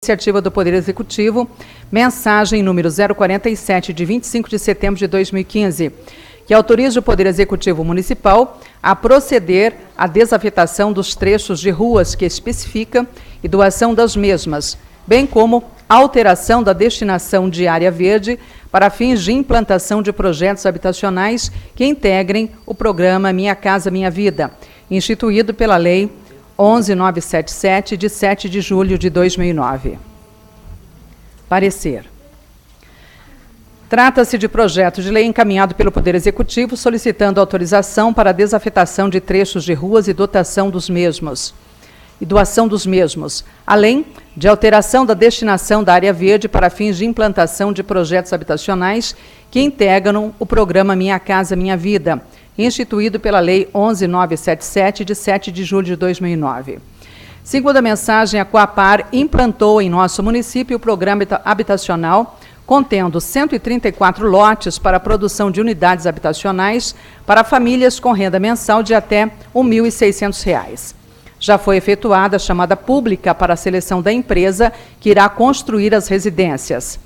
Iniciativa do Poder Executivo, mensagem número 047, de 25 de setembro de 2015, que autoriza o Poder Executivo Municipal a proceder à desafetação dos trechos de ruas que especifica e doação das mesmas, bem como alteração da destinação de área verde para fins de implantação de projetos habitacionais que integrem o programa Minha Casa Minha Vida, instituído pela Lei 11.977, de 7 de julho de 2009. Parecer. Trata-se de projeto de lei encaminhado pelo Poder Executivo solicitando autorização para a desafetação de trechos de ruas e doação dos mesmos, além de alteração da destinação da área verde para fins de implantação de projetos habitacionais que integram o programa Minha Casa Minha Vida, instituído pela Lei 11.977, de 7 de julho de 2009. Segundo a mensagem, a Coapar implantou em nosso município o programa habitacional, contendo 134 lotes para a produção de unidades habitacionais para famílias com renda mensal de até R$ 1.600. Já foi efetuada a chamada pública para a seleção da empresa que irá construir as residências.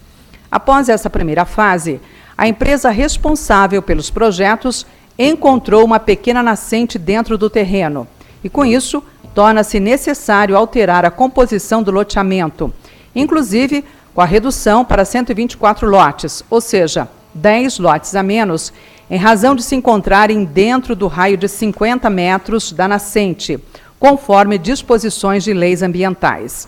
Após essa primeira fase, a empresa responsável pelos projetos encontrou uma pequena nascente dentro do terreno e, com isso, torna-se necessário alterar a composição do loteamento, inclusive com a redução para 124 lotes, ou seja, 10 lotes a menos, em razão de se encontrarem dentro do raio de 50 metros da nascente, conforme disposições de leis ambientais.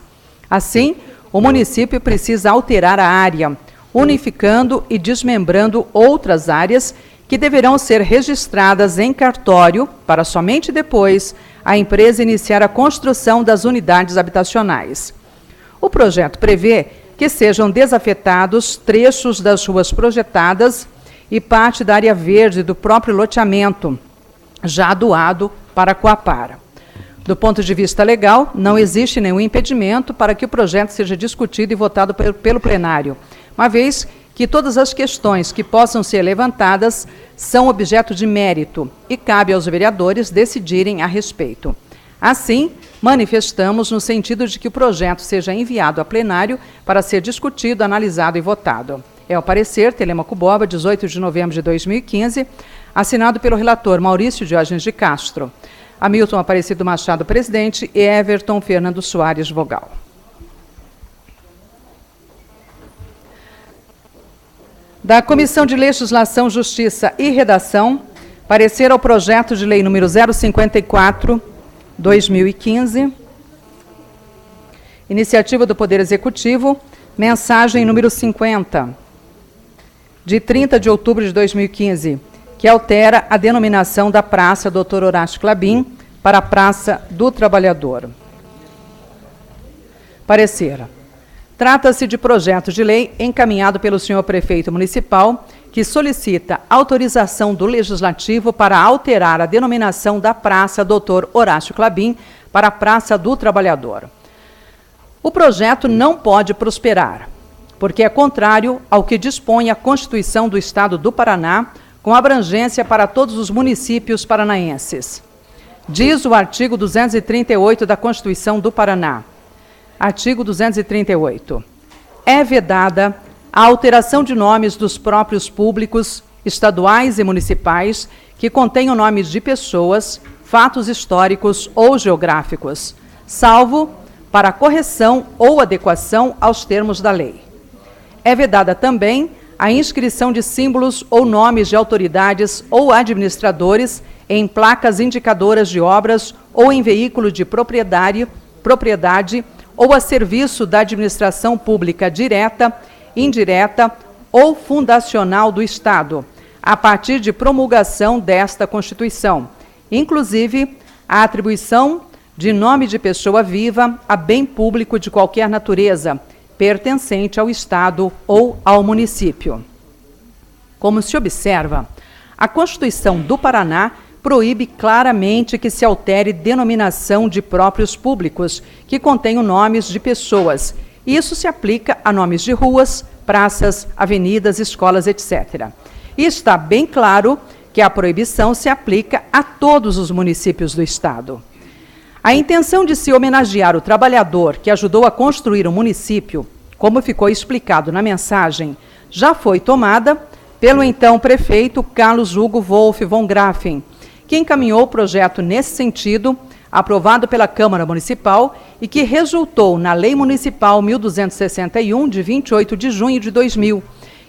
Assim, o município precisa alterar a área, unificando e desmembrando outras áreas que deverão ser registradas em cartório para somente depois a empresa iniciar a construção das unidades habitacionais. O projeto prevê que sejam desafetados trechos das ruas projetadas e parte da área verde do próprio loteamento, já doado para a Coapar. Do ponto de vista legal, não existe nenhum impedimento para que o projeto seja discutido e votado pelo plenário, uma vez que todas as questões que possam ser levantadas são objeto de mérito e cabe aos vereadores decidirem a respeito. Assim, manifestamos no sentido de que o projeto seja enviado a plenário para ser discutido, analisado e votado. É o parecer Telêmaco Borba, 18 de novembro de 2015, assinado pelo relator Maurício Diógenes de Castro, Hamilton Aparecido Machado, presidente, e Everton Fernando Soares, vogal. Da Comissão de Legislação, Justiça e Redação, parecer ao projeto de lei número 054/2015, iniciativa do Poder Executivo, mensagem número 50, de 30 de outubro de 2015, que altera a denominação da Praça Dr. Horácio Clabin para a Praça do Trabalhador. Parecer. Trata-se de projeto de lei encaminhado pelo senhor prefeito municipal, que solicita autorização do Legislativo para alterar a denominação da Praça Dr. Horácio Clabin para a Praça do Trabalhador. O projeto não pode prosperar, porque é contrário ao que dispõe a Constituição do Estado do Paraná, com abrangência para todos os municípios paranaenses. Diz o artigo 238 da Constituição do Paraná. Artigo 238. É vedada a alteração de nomes dos próprios públicos, estaduais e municipais, que contenham nomes de pessoas, fatos históricos ou geográficos, salvo para correção ou adequação aos termos da lei. É vedada também a inscrição de símbolos ou nomes de autoridades ou administradores em placas indicadoras de obras ou em veículo de propriedade ou a serviço da administração pública direta, indireta ou fundacional do Estado, a partir de promulgação desta Constituição, inclusive a atribuição de nome de pessoa viva a bem público de qualquer natureza, pertencente ao Estado ou ao município. Como se observa, a Constituição do Paraná proíbe claramente que se altere denominação de próprios públicos que contenham nomes de pessoas. Isso se aplica a nomes de ruas, praças, avenidas, escolas, etc. E está bem claro que a proibição se aplica a todos os municípios do Estado. A intenção de se homenagear o trabalhador que ajudou a construir o município, como ficou explicado na mensagem, já foi tomada pelo então prefeito Carlos Hugo Wolff von Grafen, que encaminhou o projeto nesse sentido, aprovado pela Câmara Municipal e que resultou na Lei Municipal 1261, de 28 de junho de 2000,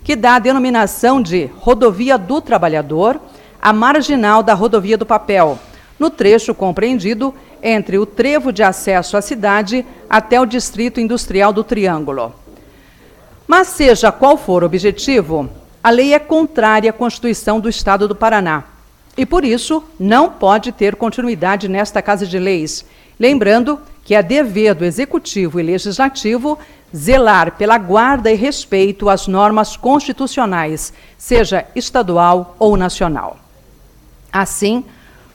que dá a denominação de Rodovia do Trabalhador, a marginal da Rodovia do Papel, no trecho compreendido entre o trevo de acesso à cidade até o Distrito Industrial do Triângulo. Mas seja qual for o objetivo, a lei é contrária à Constituição do Estado do Paraná e, por isso, não pode ter continuidade nesta Casa de Leis, lembrando que é dever do Executivo e Legislativo zelar pela guarda e respeito às normas constitucionais, seja estadual ou nacional. Assim,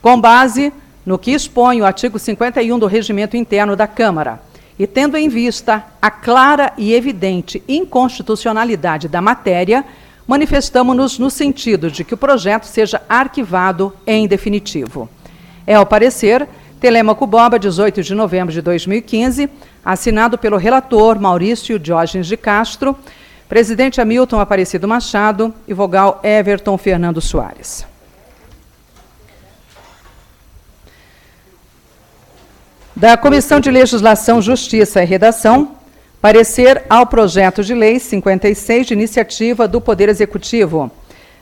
com base no que expõe o artigo 51 do Regimento Interno da Câmara, e tendo em vista a clara e evidente inconstitucionalidade da matéria, manifestamos-nos no sentido de que o projeto seja arquivado em definitivo. É o parecer Telêmaco Borba, 18 de novembro de 2015, assinado pelo relator Maurício Diógenes de Castro, presidente Hamilton Aparecido Machado e vogal Everton Fernando Soares. Da Comissão de Legislação, Justiça e Redação, parecer ao projeto de lei 56 de iniciativa do Poder Executivo.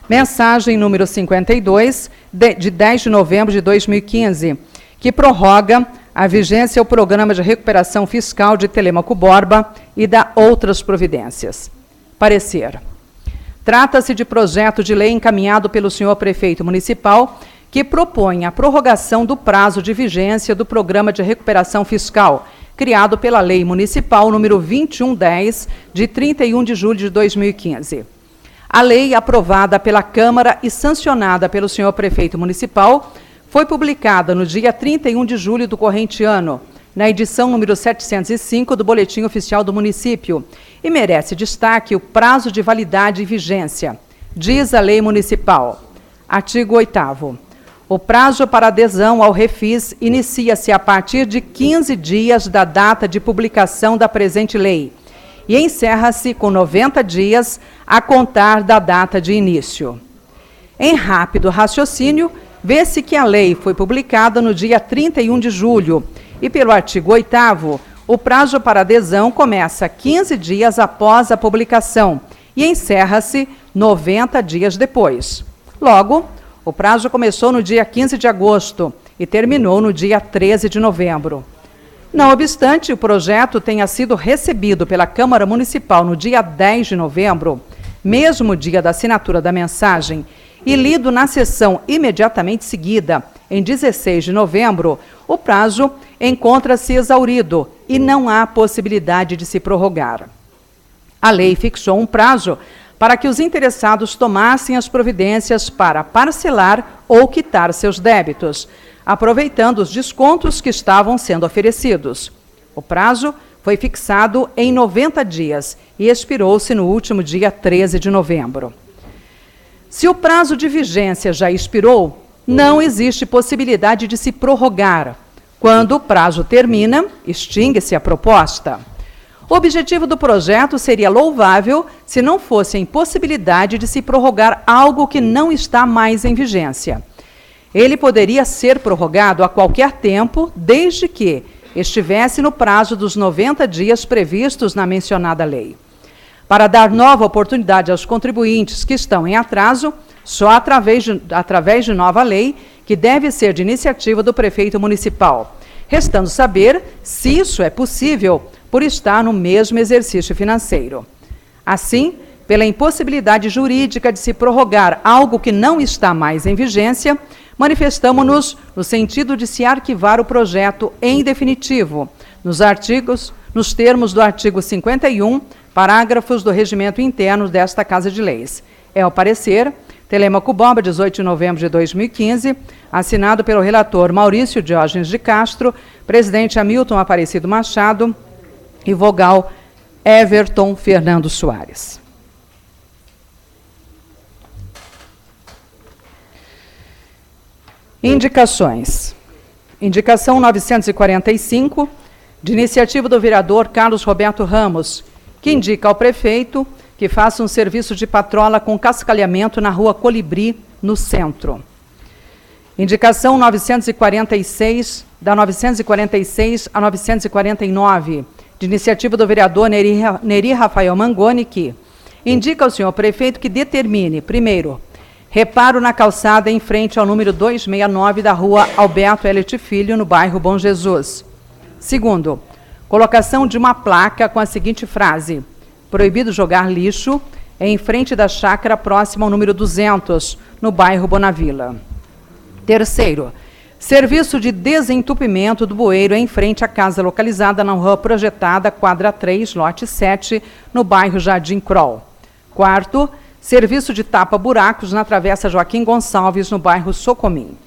Mensagem número 52, de 10 de novembro de 2015, que prorroga a vigência ao Programa de Recuperação Fiscal de Telêmaco Borba e dá outras providências. Parecer. Trata-se de projeto de lei encaminhado pelo senhor prefeito municipal, que propõe a prorrogação do prazo de vigência do Programa de Recuperação Fiscal, criado pela Lei Municipal número 2110, de 31 de julho de 2015. A lei, aprovada pela Câmara e sancionada pelo senhor prefeito municipal, foi publicada no dia 31 de julho do corrente ano, na edição número 705 do Boletim Oficial do Município, e merece destaque o prazo de validade e vigência. Diz a Lei Municipal. Artigo 8º. O prazo para adesão ao refis inicia-se a partir de 15 dias da data de publicação da presente lei e encerra-se com 90 dias a contar da data de início. Em rápido raciocínio, vê-se que a lei foi publicada no dia 31 de julho e, pelo artigo 8º, o prazo para adesão começa 15 dias após a publicação e encerra-se 90 dias depois. Logo, o prazo começou no dia 15 de agosto e terminou no dia 13 de novembro. Não obstante, o projeto tenha sido recebido pela Câmara Municipal no dia 10 de novembro, mesmo dia da assinatura da mensagem, e lido na sessão imediatamente seguida, em 16 de novembro, o prazo encontra-se exaurido e não há possibilidade de se prorrogar. A lei fixou um prazo para que os interessados tomassem as providências para parcelar ou quitar seus débitos, aproveitando os descontos que estavam sendo oferecidos. O prazo foi fixado em 90 dias e expirou-se no último dia 13 de novembro. Se o prazo de vigência já expirou, não existe possibilidade de se prorrogar. Quando o prazo termina, extingue-se a proposta. O objetivo do projeto seria louvável se não fosse a impossibilidade de se prorrogar algo que não está mais em vigência. Ele poderia ser prorrogado a qualquer tempo, desde que estivesse no prazo dos 90 dias previstos na mencionada lei. Para dar nova oportunidade aos contribuintes que estão em atraso, só através de nova lei, que deve ser de iniciativa do prefeito municipal, restando saber se isso é possível por estar no mesmo exercício financeiro. Assim, pela impossibilidade jurídica de se prorrogar algo que não está mais em vigência, manifestamos-nos no sentido de se arquivar o projeto em definitivo, nos termos do artigo 51, parágrafos do Regimento Interno desta Casa de Leis. É o parecer Telêmaco Borba, 18 de novembro de 2015, assinado pelo relator Maurício Diógenes de Castro, presidente Hamilton Aparecido Machado e vogal Everton Fernando Soares. Indicações. Indicação 945, de iniciativa do vereador Carlos Roberto Ramos, que indica ao prefeito que faça um serviço de patrola com cascalhamento na rua Colibri, no centro. Indicação 946, da 946 a 949, de iniciativa do vereador Neri Rafael Mangoni, que indica ao senhor prefeito que determine, primeiro, reparo na calçada em frente ao número 269 da rua Alberto Elete Filho, no bairro Bom Jesus. Segundo, colocação de uma placa com a seguinte frase: proibido jogar lixo em frente da chácara próxima ao número 200, no bairro Bonavila. Terceiro, serviço de desentupimento do bueiro em frente à casa localizada na rua projetada, quadra 3, lote 7, no bairro Jardim Kroll. Quarto, serviço de tapa-buracos na travessa Joaquim Gonçalves, no bairro Socomim.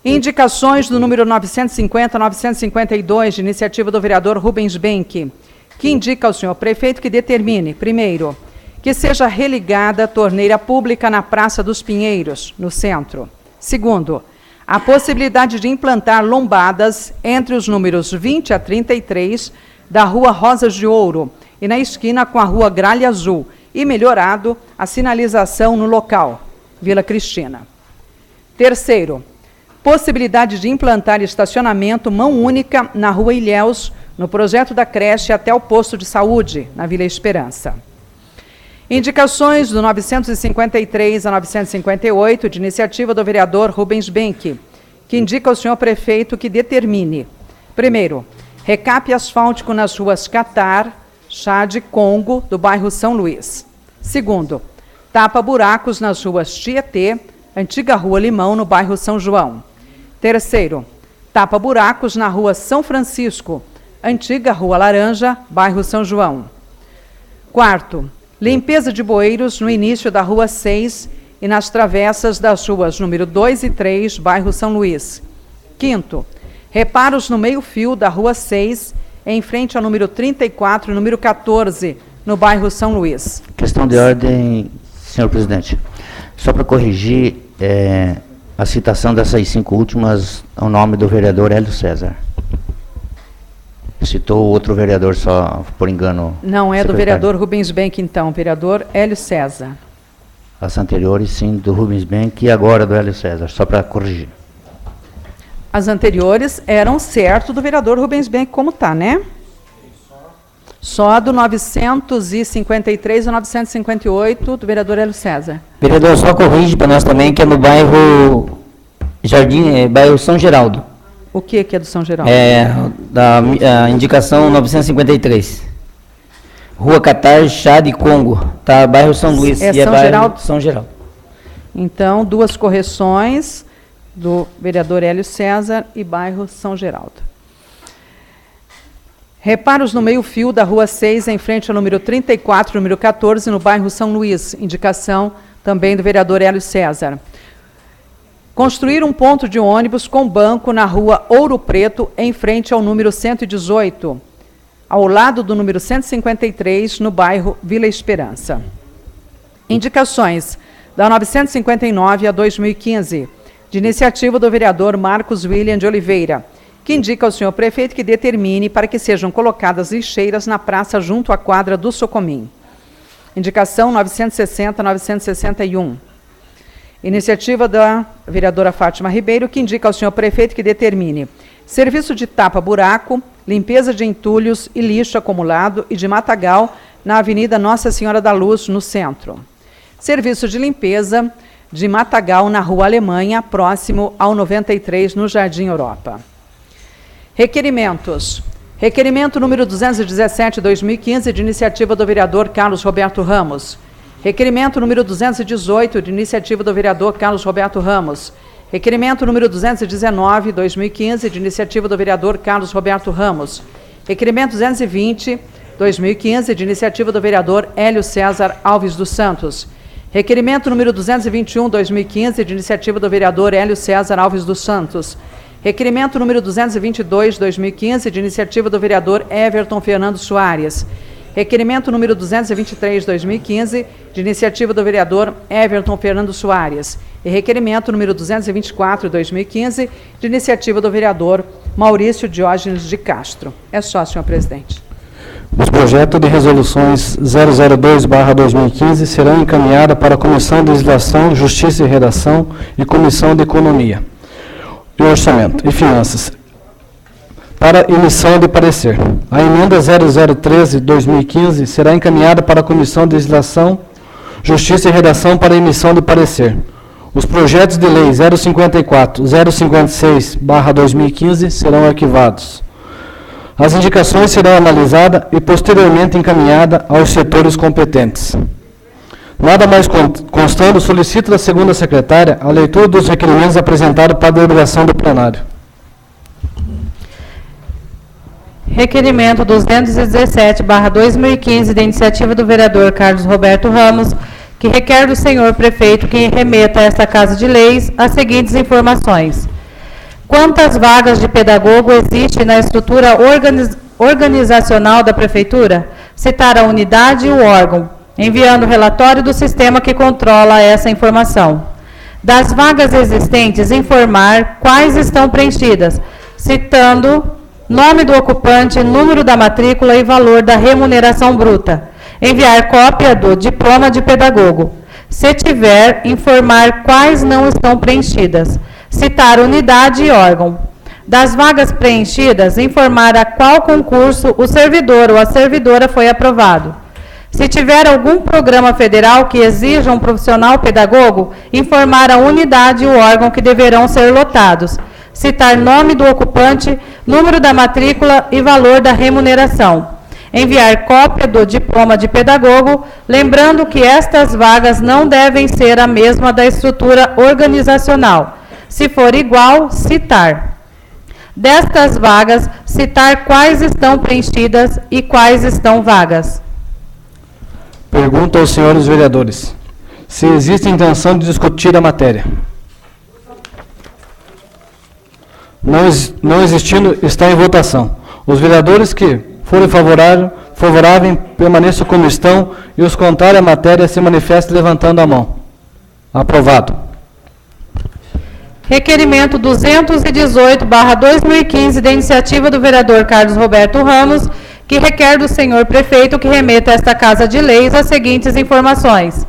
Indicações do número 950 a 952, de iniciativa do vereador Rubens Benck, que indica ao senhor prefeito que determine, primeiro, que seja religada a torneira pública na Praça dos Pinheiros, no centro. Segundo, a possibilidade de implantar lombadas entre os números 20 a 33 da Rua Rosas de Ouro e na esquina com a Rua Gralha Azul, e melhorado a sinalização no local, Vila Cristina. Terceiro, possibilidade de implantar estacionamento mão única na Rua Ilhéus, no projeto da creche até o posto de saúde, na Vila Esperança. Indicações do 953 a 958, de iniciativa do vereador Rubens Benck, que indica ao senhor prefeito que determine, primeiro, recape asfáltico nas ruas Catar, Chá de Congo, do bairro São Luís. Segundo, tapa-buracos nas ruas Tietê, antiga Rua Limão, no bairro São João. Terceiro, tapa-buracos na Rua São Francisco, antiga Rua Laranja, bairro São João. Quarto, limpeza de bueiros no início da Rua 6 e nas travessas das ruas número 2 e 3, bairro São Luís. Quinto, reparos no meio-fio da Rua 6, em frente ao número 34 e número 14, no bairro São Luís. Questão de ordem, senhor presidente. Só para corrigir a citação dessas 5 últimas ao nome do vereador Hélio César. Citou outro vereador só, por engano. Não, é do vereador Rubens Benck, então, vereador Hélio César. As anteriores, sim, do Rubens Benck e agora do Hélio César, só para corrigir. As anteriores eram certo do vereador Rubens Benck, como está, né? Só do 953 a 958 do vereador Hélio César. Vereador, só corrige para nós também, que é no bairro bairro São Geraldo. O que é do São Geraldo? A indicação 953. Rua Catar, Chá de Congo, tá, bairro São Luís. É e São bairro Geraldo? São Geraldo. Então, 2 correções do vereador Hélio César e bairro São Geraldo. Reparos no meio-fio da Rua 6, em frente ao número 34 e número 14, no bairro São Luís. Indicação também do vereador Hélio César. Construir um ponto de ônibus com banco na Rua Ouro Preto, em frente ao número 118, ao lado do número 153, no bairro Vila Esperança. Indicações da 959 a 2015, de iniciativa do vereador Marcos William de Oliveira, que indica ao senhor prefeito que determine para que sejam colocadas lixeiras na praça junto à quadra do Socomim. Indicação 960 a 961. Iniciativa da vereadora Fátima Ribeiro, que indica ao senhor prefeito que determine serviço de tapa-buraco, limpeza de entulhos e lixo acumulado e de matagal na Avenida Nossa Senhora da Luz, no centro. Serviço de limpeza de matagal na Rua Alemanha, próximo ao 93, no Jardim Europa. Requerimentos. Requerimento número 217/2015, de iniciativa do vereador Carlos Roberto Ramos. Requerimento número 218, de iniciativa do vereador Carlos Roberto Ramos. Requerimento número 219/2015, de iniciativa do vereador Carlos Roberto Ramos. Requerimento 220/2015, de iniciativa do vereador Hélio César Alves dos Santos. Requerimento número 221/2015, de iniciativa do vereador Hélio César Alves dos Santos. Requerimento número 222/2015, de iniciativa do vereador Everton Fernando Soares. Requerimento número 223/2015, de iniciativa do vereador Everton Fernando Soares. E requerimento número 224/2015, de iniciativa do vereador Maurício Diógenes de Castro. É só, senhor presidente. Os projetos de resoluções 002/2015 serão encaminhados para a Comissão de Legislação, Justiça e Redação e Comissão de Economia e Orçamento e Finanças para emissão de parecer. A emenda 0013/2015 será encaminhada para a Comissão de Legislação, Justiça e Redação para emissão de parecer. Os projetos de lei 054, 056/2015 serão arquivados. As indicações serão analisadas e posteriormente encaminhadas aos setores competentes. Nada mais constando, solicito da segunda secretária a leitura dos requerimentos apresentados para a deliberação do plenário. Requerimento 217/2015, da iniciativa do vereador Carlos Roberto Ramos, que requer do senhor prefeito que remeta a esta Casa de Leis as seguintes informações. Quantas vagas de pedagogo existem na estrutura organizacional da Prefeitura? Citar a unidade e o órgão, enviando o relatório do sistema que controla essa informação. Das vagas existentes, informar quais estão preenchidas, citando nome do ocupante, número da matrícula e valor da remuneração bruta. Enviar cópia do diploma de pedagogo. Se tiver, informar quais não estão preenchidas. Citar unidade e órgão. Das vagas preenchidas, informar a qual concurso o servidor ou a servidora foi aprovado. Se tiver algum programa federal que exija um profissional pedagogo, informar a unidade e o órgão que deverão ser lotados. Citar nome do ocupante, número da matrícula e valor da remuneração. Enviar cópia do diploma de pedagogo, lembrando que estas vagas não devem ser a mesma da estrutura organizacional. Se for igual, citar. Destas vagas, citar quais estão preenchidas e quais estão vagas. Pergunto aos senhores vereadores se existe intenção de discutir a matéria. Não existindo, está em votação. Os vereadores que forem favoráveis permaneçam como estão e os contrários à matéria se manifestem levantando a mão. Aprovado. Requerimento 218/2015, da iniciativa do vereador Carlos Roberto Ramos, que requer do senhor prefeito que remeta a esta Casa de Leis as seguintes informações.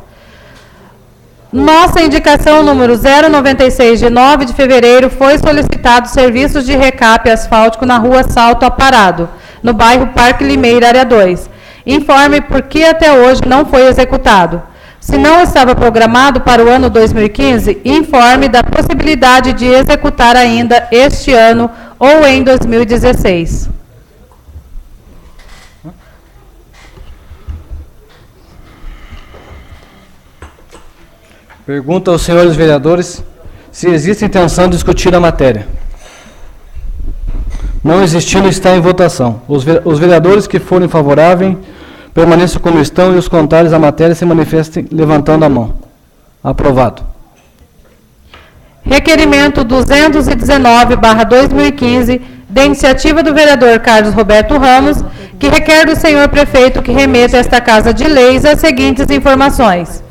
Nossa indicação número 096, de 9 de fevereiro, foi solicitado serviços de recape asfáltico na rua Salto Aparado, no bairro Parque Limeira, área 2. Informe por que até hoje não foi executado. Se não estava programado para o ano 2015, informe da possibilidade de executar ainda este ano ou em 2016. Pergunto aos senhores vereadores se existe intenção de discutir a matéria. Não existindo, está em votação. Os vereadores que forem favoráveis permaneçam como estão e os contrários à matéria se manifestem levantando a mão. Aprovado. Requerimento 219/2015, da iniciativa do vereador Carlos Roberto Ramos, que requer do senhor prefeito que remeta a esta Casa de Leis as seguintes informações.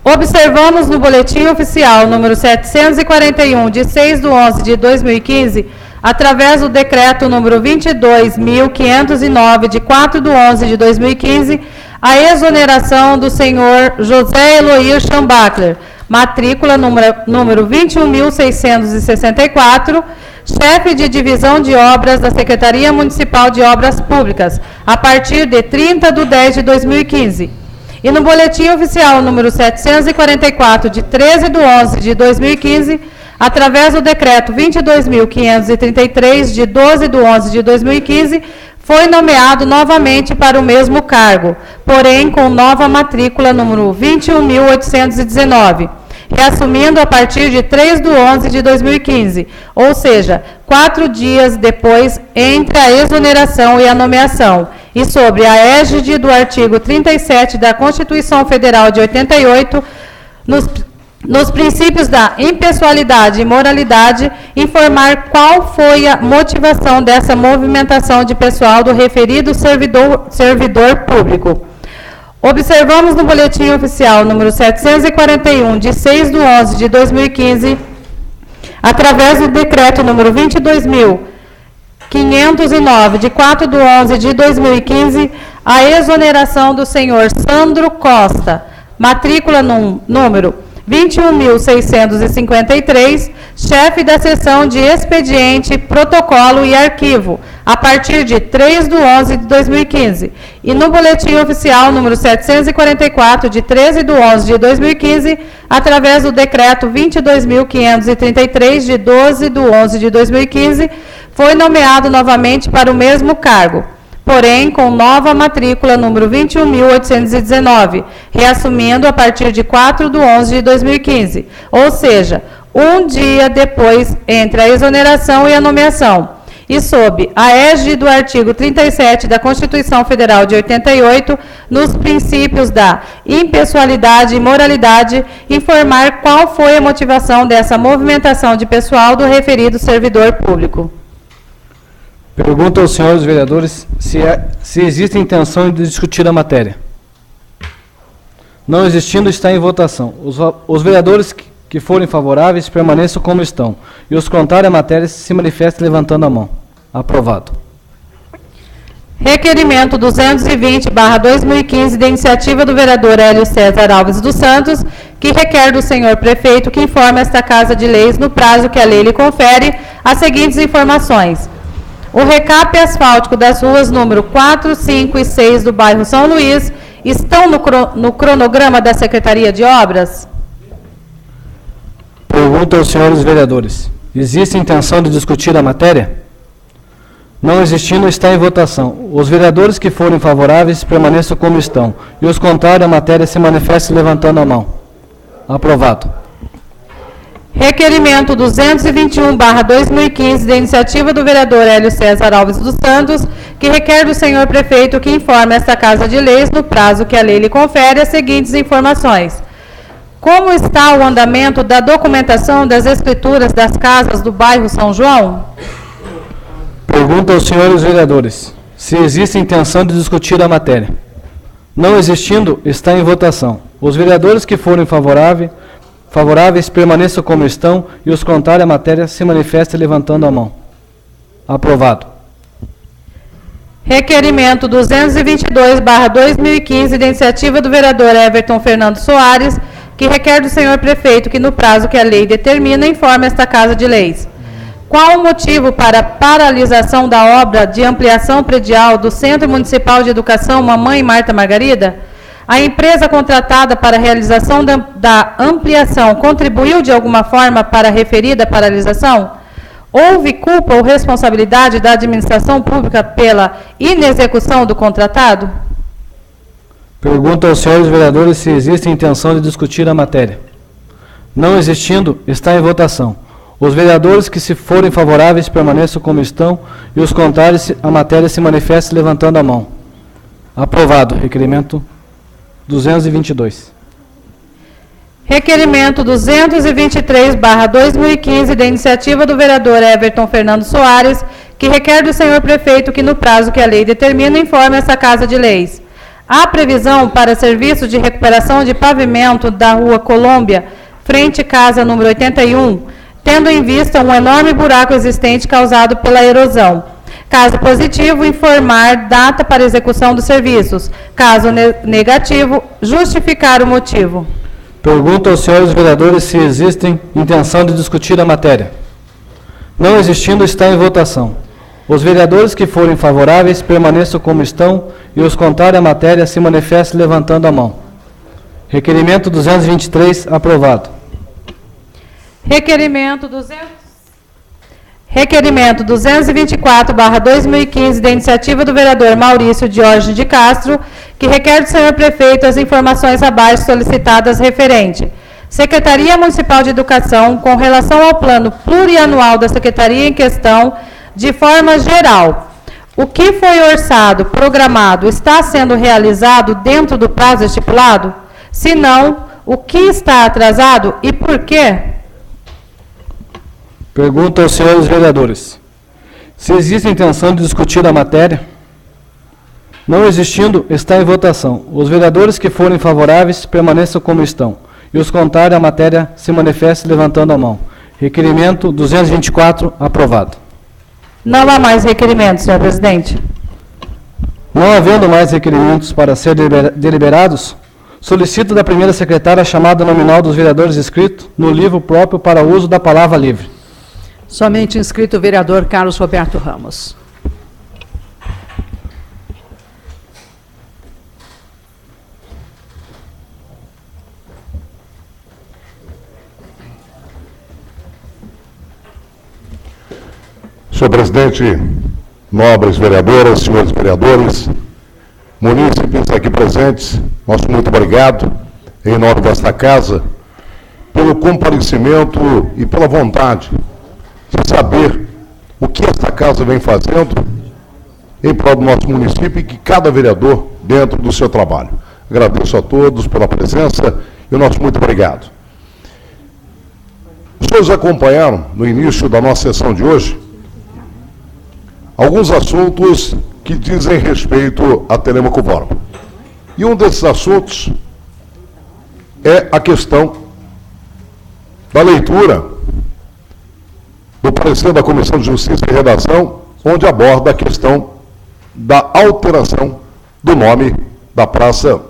Observamos no boletim oficial número 741, de 6/11/2015, através do decreto número 22.509, de 4/11/2015, a exoneração do senhor José Eloir Schambachler, matrícula número 21.664, chefe de divisão de obras da Secretaria Municipal de Obras Públicas, a partir de 30/10/2015. E no boletim oficial número 744, de 13/11/2015, através do decreto 22.533, de 12/11/2015, foi nomeado novamente para o mesmo cargo, porém com nova matrícula número 21.819, reassumindo a partir de 3/11/2015, ou seja, 4 dias depois entre a exoneração e a nomeação, e sobre a égide do artigo 37 da Constituição Federal de 88, nos princípios da impessoalidade e moralidade, informar qual foi a motivação dessa movimentação de pessoal do referido servidor público. Observamos no Boletim Oficial número 741, de 6/11/2015, através do Decreto número 22.509, de 4/11/2015, a exoneração do senhor Sandro Costa, matrícula número 21.653, chefe da seção de expediente, protocolo e arquivo, a partir de 3/11/2015, e no Boletim Oficial número 744, de 13/11/2015, através do Decreto 22.533, de 12/11/2015, foi nomeado novamente para o mesmo cargo, porém com nova matrícula número 21.819, reassumindo a partir de 4/11/2015, ou seja, um dia depois entre a exoneração e a nomeação, e sob a égide do artigo 37 da Constituição Federal de 88, nos princípios da impessoalidade e moralidade, informar qual foi a motivação dessa movimentação de pessoal do referido servidor público. Pergunto aos senhores vereadores se existe intenção de discutir a matéria. Não existindo, está em votação. Os vereadores que forem favoráveis permaneçam como estão, e os contrários à matéria se manifestem levantando a mão. Aprovado. Requerimento 220/2015, de iniciativa do vereador Hélio César Alves dos Santos, que requer do senhor prefeito que informe esta Casa de Leis, no prazo que a lei lhe confere, as seguintes informações. O recape asfáltico das ruas número 4, 5 e 6 do bairro São Luís estão no cronograma da Secretaria de Obras? Pergunto aos senhores vereadores: existe intenção de discutir a matéria? Não existindo, está em votação. Os vereadores que forem favoráveis permaneçam como estão, e os contrários à matéria se manifestem levantando a mão. Aprovado. Requerimento 221/2015, de iniciativa do vereador Hélio César Alves dos Santos, que requer do senhor prefeito que informe esta Casa de Leis, no prazo que a lei lhe confere, as seguintes informações. Como está o andamento da documentação das escrituras das casas do bairro São João? Pergunto aos senhores vereadores se existe intenção de discutir a matéria. Não existindo, está em votação. Os vereadores que forem favoráveis permaneçam como estão, e os contrários à matéria se manifestem levantando a mão. Aprovado. Requerimento 222/2015, de iniciativa do vereador Everton Fernando Soares, que requer do senhor prefeito que, no prazo que a lei determina, informe esta Casa de Leis. Qual o motivo para a paralisação da obra de ampliação predial do Centro Municipal de Educação Mamãe Marta Margarida? A empresa contratada para a realização da ampliação contribuiu de alguma forma para a referida paralisação? Houve culpa ou responsabilidade da administração pública pela inexecução do contratado? Pergunto aos senhores vereadores se existe intenção de discutir a matéria. Não existindo, está em votação. Os vereadores que se forem favoráveis permaneçam como estão, e os contrários à matéria se manifestem levantando a mão. Aprovado. Requerimento 222. Requerimento 223/2015, da iniciativa do vereador Everton Fernando Soares, que requer do senhor prefeito que, no prazo que a lei determina, informe essa Casa de Leis. Há previsão para serviço de recuperação de pavimento da Rua Colômbia, frente casa número 81, tendo em vista um enorme buraco existente causado pela erosão. Caso positivo, informar data para execução dos serviços. Caso negativo, justificar o motivo. Pergunto aos senhores vereadores se existe intenção de discutir a matéria. Não existindo, está em votação. Os vereadores que forem favoráveis permaneçam como estão, e os contrários à matéria se manifestem levantando a mão. Requerimento 223, aprovado. Requerimento 224/2015, da iniciativa do vereador Maurício Jorge de Castro, que requer do senhor prefeito as informações abaixo solicitadas referente. Secretaria Municipal de Educação, com relação ao plano plurianual da secretaria em questão, de forma geral, o que foi orçado, programado, está sendo realizado dentro do prazo estipulado? Se não, O que está atrasado e por quê? Pergunto aos senhores vereadores se existe intenção de discutir a matéria. Não existindo, está em votação. Os vereadores que forem favoráveis permaneçam como estão, e os contrários à matéria se manifestem levantando a mão. Requerimento 224, aprovado. Não há mais requerimentos, senhor presidente. Não havendo mais requerimentos para ser deliberados, solicito da primeira secretária a chamada nominal dos vereadores inscritos no livro próprio para uso da palavra livre. Somente inscrito o vereador Carlos Roberto Ramos. Senhor presidente, nobres vereadoras, senhores vereadores, munícipes aqui presentes, nosso muito obrigado, em nome desta casa, pelo comparecimento e pela vontade de saber o que esta casa vem fazendo em prol do nosso município e que cada vereador dentro do seu trabalho. Agradeço a todos pela presença e o nosso muito obrigado. Os senhores acompanharam, no início da nossa sessão de hoje, alguns assuntos que dizem respeito a Telêmaco Borba. E um desses assuntos é a questão da leitura do parecer da Comissão de Justiça e Redação, onde aborda a questão da alteração do nome da Praça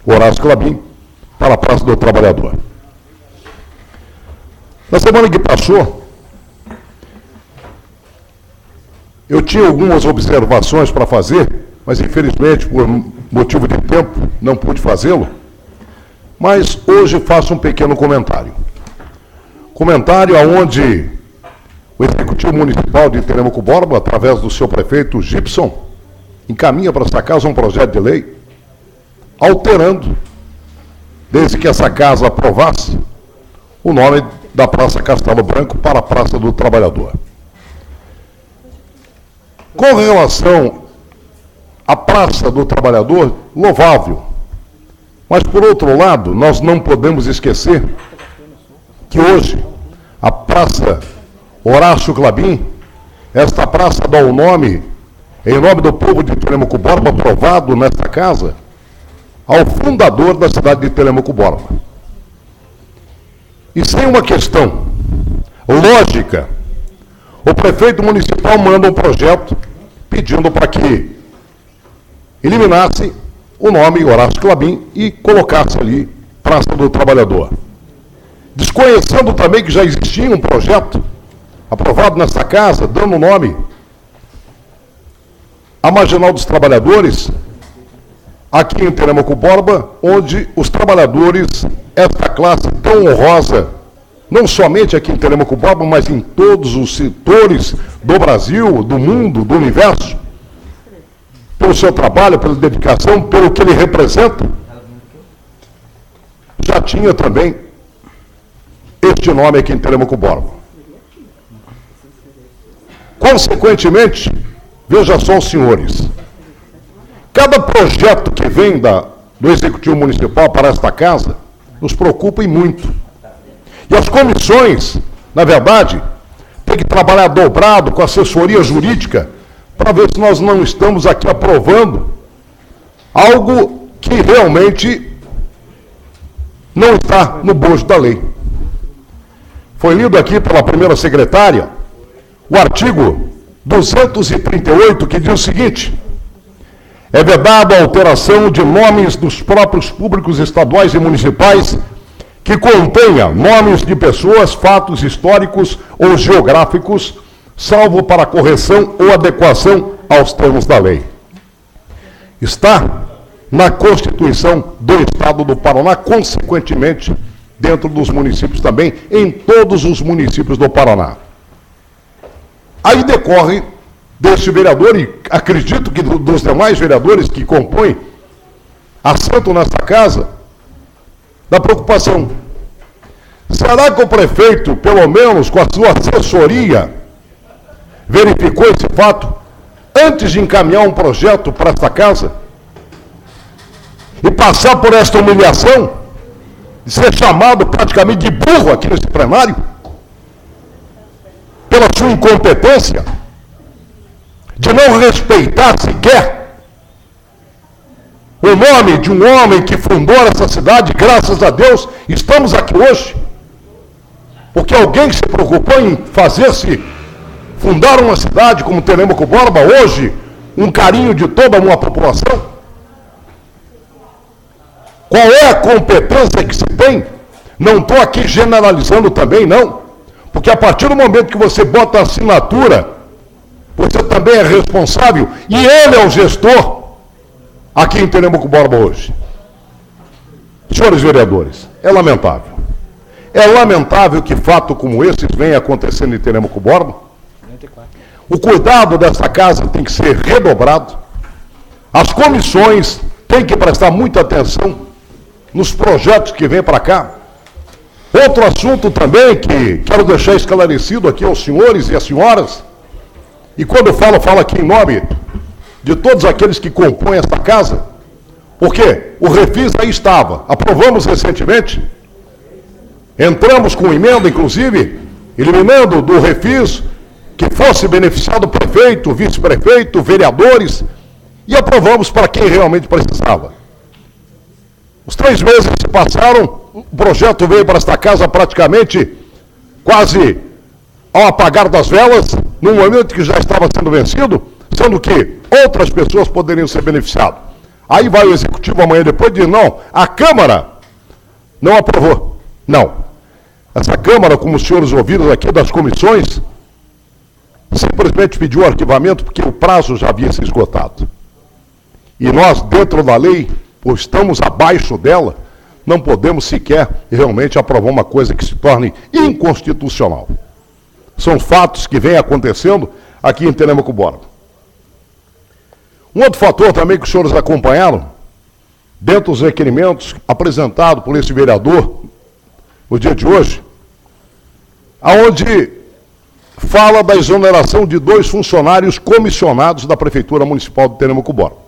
Horácio Clabin para a Praça do Trabalhador. Na semana que passou, eu tinha algumas observações para fazer, mas infelizmente, por motivo de tempo, não pude fazê-lo. Mas hoje faço um pequeno comentário. Comentário onde o Executivo Municipal de Telêmaco Borba, através do seu prefeito Gibson, encaminha para essa casa um projeto de lei, alterando, desde que essa casa aprovasse, o nome da Praça Castelo Branco para a Praça do Trabalhador. Com relação à Praça do Trabalhador, louvável. Mas, por outro lado, nós não podemos esquecer que hoje a Praça Horácio Clabin, esta praça dá o nome, em nome do povo de Telêmaco Borba, aprovado nesta casa, ao fundador da cidade de Telêmaco Borba. E sem uma questão lógica, o prefeito municipal manda um projeto pedindo para que eliminasse o nome Horácio Clabin e colocasse ali Praça do Trabalhador. Desconhecendo também que já existia um projeto aprovado nessa casa, dando o nome à Marginal dos Trabalhadores, aqui em Telêmaco Borba, onde os trabalhadores, esta classe tão honrosa, não somente aqui em Telêmaco Borba, mas em todos os setores do Brasil, do mundo, do universo, pelo seu trabalho, pela dedicação, pelo que ele representa, já tinha também este nome aqui em Telêmaco Borba. Consequentemente, veja só os senhores, cada projeto que vem do Executivo Municipal para esta casa nos preocupa e muito. E as comissões, na verdade, têm que trabalhar dobrado com assessoria jurídica para ver se nós não estamos aqui aprovando algo que realmente não está no bojo da lei. Foi lido aqui pela primeira secretária o artigo 238, que diz o seguinte: é vedada a alteração de nomes dos próprios públicos estaduais e municipais que contenha nomes de pessoas, fatos históricos ou geográficos, salvo para correção ou adequação aos termos da lei. Está na Constituição do Estado do Paraná, consequentemente, dentro dos municípios também, em todos os municípios do Paraná. Aí decorre deste vereador, e acredito que dos demais vereadores que compõem assento nesta casa, da preocupação. Será que o prefeito, pelo menos com a sua assessoria, verificou esse fato antes de encaminhar um projeto para esta casa? E passar por esta humilhação de ser chamado praticamente de burro aqui nesse plenário, pela sua incompetência, de não respeitar sequer o nome de um homem que fundou essa cidade. Graças a Deus, estamos aqui hoje, porque alguém se preocupou em fazer-se fundar uma cidade como Telêmaco Borba, hoje, um carinho de toda uma população. Qual é a competência que se tem? Não estou aqui generalizando também, não, porque a partir do momento que você bota a assinatura, você também é responsável, e ele é o gestor aqui em Telêmaco Borba hoje. Senhores vereadores, é lamentável. É lamentável que fato como esses venha acontecendo em Telêmaco Borba. O cuidado dessa casa tem que ser redobrado. As comissões têm que prestar muita atenção nos projetos que vêm para cá. Outro assunto também que quero deixar esclarecido aqui aos senhores e às senhoras, e quando eu falo aqui em nome de todos aqueles que compõem esta casa, porque o refis aí estava, aprovamos recentemente, entramos com emenda, inclusive, eliminando do refis que fosse beneficiado o prefeito, vice-prefeito, vereadores, e aprovamos para quem realmente precisava. Os 3 meses se passaram, o projeto veio para esta casa praticamente quase ao apagar das velas, num momento que já estava sendo vencido, sendo que outras pessoas poderiam ser beneficiadas. Aí vai o executivo amanhã depois e diz, não, a Câmara não aprovou. Não. Essa Câmara, como os senhores ouviram aqui das comissões, simplesmente pediu arquivamento porque o prazo já havia se esgotado. E nós, dentro da lei, pois estamos abaixo dela, não podemos sequer realmente aprovar uma coisa que se torne inconstitucional. São fatos que vêm acontecendo aqui em Telêmaco Borba. Um outro fator também que os senhores acompanharam, dentro dos requerimentos apresentados por esse vereador no dia de hoje, aonde fala da exoneração de 2 funcionários comissionados da Prefeitura Municipal de Telêmaco Borba.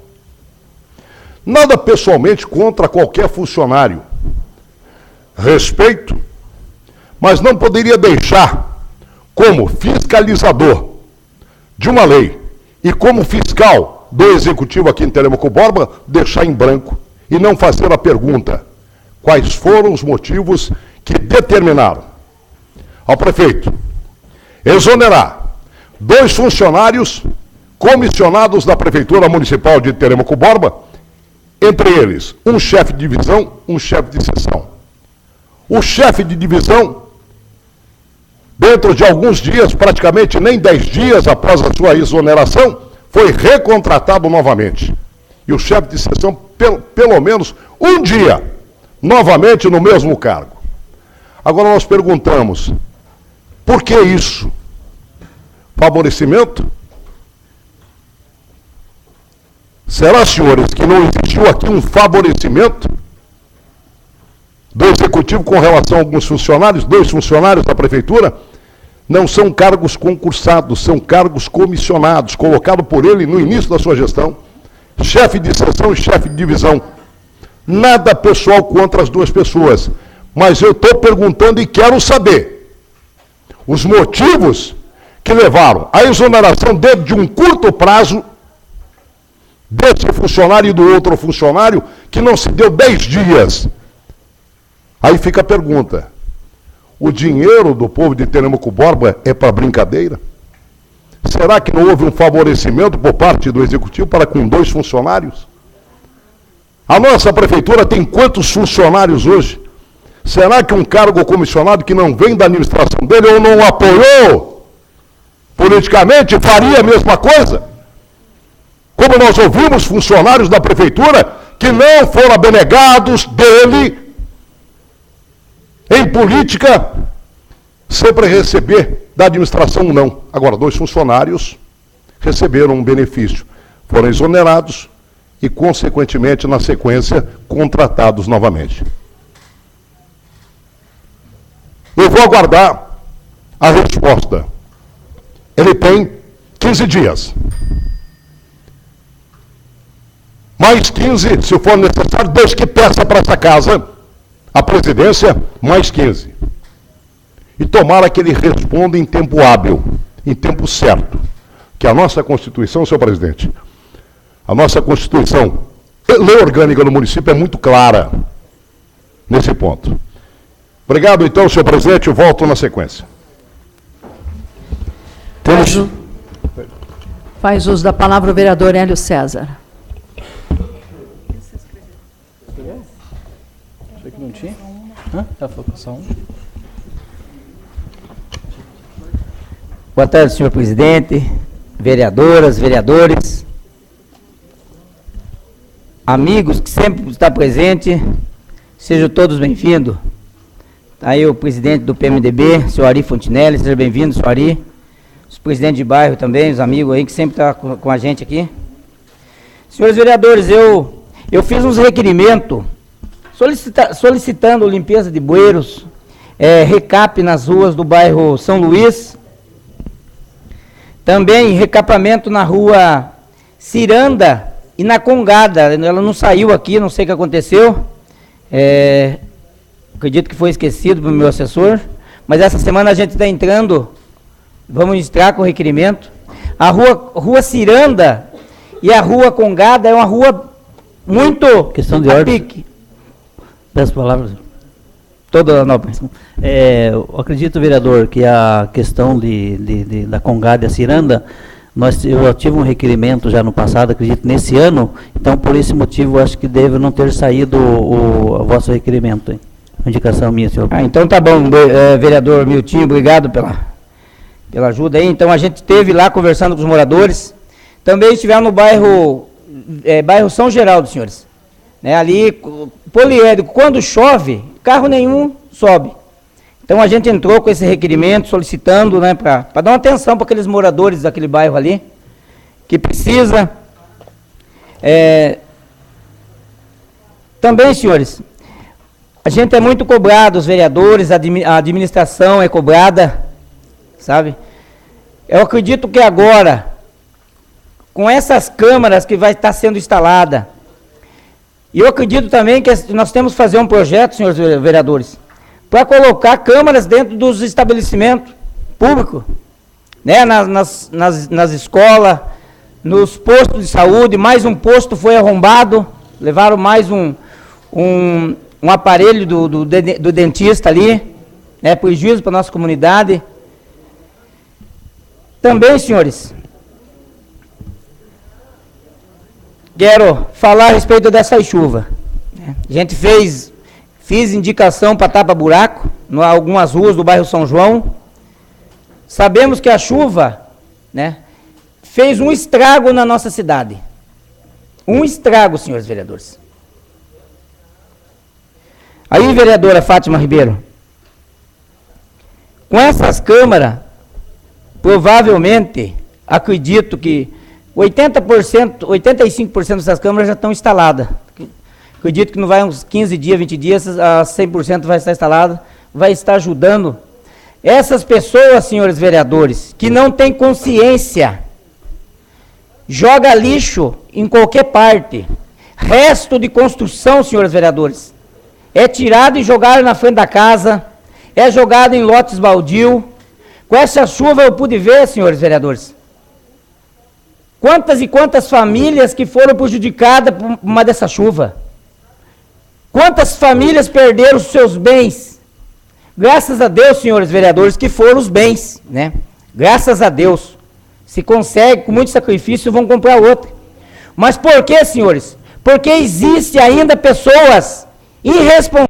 Nada pessoalmente contra qualquer funcionário. Respeito, mas não poderia deixar, como fiscalizador de uma lei e como fiscal do Executivo aqui em Telêmaco Borba, deixar em branco e não fazer a pergunta: quais foram os motivos que determinaram ao prefeito exonerar 2 funcionários comissionados da Prefeitura Municipal de Telêmaco Borba, entre eles um chefe de divisão, um chefe de seção. O chefe de divisão, dentro de alguns dias, praticamente nem 10 dias após a sua exoneração, foi recontratado novamente. E o chefe de seção, pelo menos um dia, novamente no mesmo cargo. Agora nós perguntamos, por que isso? Favorecimento? Será, senhores, que não existiu aqui um favorecimento do Executivo com relação a alguns funcionários? 2 funcionários da Prefeitura não são cargos concursados, são cargos comissionados, colocados por ele no início da sua gestão. Chefe de seção e chefe de divisão. Nada pessoal contra as 2 pessoas, mas eu estou perguntando e quero saber os motivos que levaram à exoneração dentro de um curto prazo desse funcionário e do outro funcionário, que não se deu 10 dias. Aí fica a pergunta: o dinheiro do povo de Telêmaco Borba é para brincadeira? Será que não houve um favorecimento por parte do Executivo para com 2 funcionários? A nossa Prefeitura tem quantos funcionários hoje? Será que um cargo comissionado que não vem da administração dele ou não apoiou politicamente faria a mesma coisa? Como nós ouvimos funcionários da Prefeitura que não foram abnegados dele em política, sempre receber da administração não. Agora, 2 funcionários receberam um benefício, foram exonerados e, consequentemente, na sequência, contratados novamente. Eu vou aguardar a resposta. Ele tem 15 dias. Mais 15, se for necessário, Deus que peça para essa casa a presidência, mais 15. E tomara que ele responda em tempo hábil, em tempo certo. Que a nossa Constituição, senhor presidente, a nossa Constituição, lei orgânica do município é muito clara nesse ponto. Obrigado, então, senhor presidente, eu volto na sequência. Faz uso da palavra o vereador Hélio César. Achei que não tinha? Só um. Boa tarde, senhor presidente, vereadoras, vereadores, amigos que sempre estão presentes, sejam todos bem-vindos. Aí o presidente do PMDB, senhor Ari Fontinelli, seja bem-vindo, senhor Ari. Os presidentes de bairro também, os amigos aí que sempre estão com a gente aqui. Senhores vereadores, eu fiz uns requerimentos solicitando limpeza de bueiros, recap nas ruas do bairro São Luís, também recapamento na rua Ciranda e na Congada. Ela não saiu aqui, não sei o que aconteceu. Acredito que foi esquecido pelo meu assessor. Mas essa semana a gente está entrando, vamos entrar com o requerimento. A rua Ciranda e a rua Congada é uma rua muito... Questão de ordem. Peço palavras. Toda nobre. Eu acredito, vereador, que a questão da Congada e a Ciranda, eu tive um requerimento já no passado, acredito, nesse ano, então por esse motivo acho que deve não ter saído o vosso requerimento. Hein? Indicação minha, senhor. Então tá bom, vereador Miltinho, obrigado pela ajuda aí. Então a gente esteve lá conversando com os moradores, também estivemos no bairro São Geraldo, senhores. Ali, poliédrico, quando chove, carro nenhum sobe. Então a gente entrou com esse requerimento, solicitando, para dar uma atenção para aqueles moradores daquele bairro ali, que precisa. Também, senhores, a gente é muito cobrado, os vereadores, a administração é cobrada, sabe? Eu acredito que agora, com essas câmaras que vai estar sendo instalada, e eu acredito também que nós temos que fazer um projeto, senhores vereadores, para colocar câmaras dentro dos estabelecimentos públicos, nas escolas, nos postos de saúde. Mais um posto foi arrombado, levaram mais um aparelho do dentista ali, prejuízo para a nossa comunidade. Também, senhores, quero falar a respeito dessa chuva. A gente fiz indicação para tapa-buraco em algumas ruas do bairro São João. Sabemos que a chuva, fez um estrago na nossa cidade. Um estrago, senhores vereadores. Aí, vereadora Fátima Ribeiro, com essas câmaras, provavelmente, acredito que 80%, 85% dessas câmaras já estão instaladas. Acredito que não vai uns 15 dias, 20 dias, a 100% vai estar instalada, vai estar ajudando. Essas pessoas, senhores vereadores, que não têm consciência, joga lixo em qualquer parte. Resto de construção, senhores vereadores, é tirado e jogado na frente da casa, é jogado em lotes baldio. Com essa chuva eu pude ver, senhores vereadores, quantas e quantas famílias que foram prejudicadas por uma dessa chuva. Quantas famílias perderam os seus bens? Graças a Deus, senhores vereadores, que foram os bens, Graças a Deus. Se consegue, com muito sacrifício, vão comprar outra. Mas por que, senhores? Porque existe ainda pessoas irresponsáveis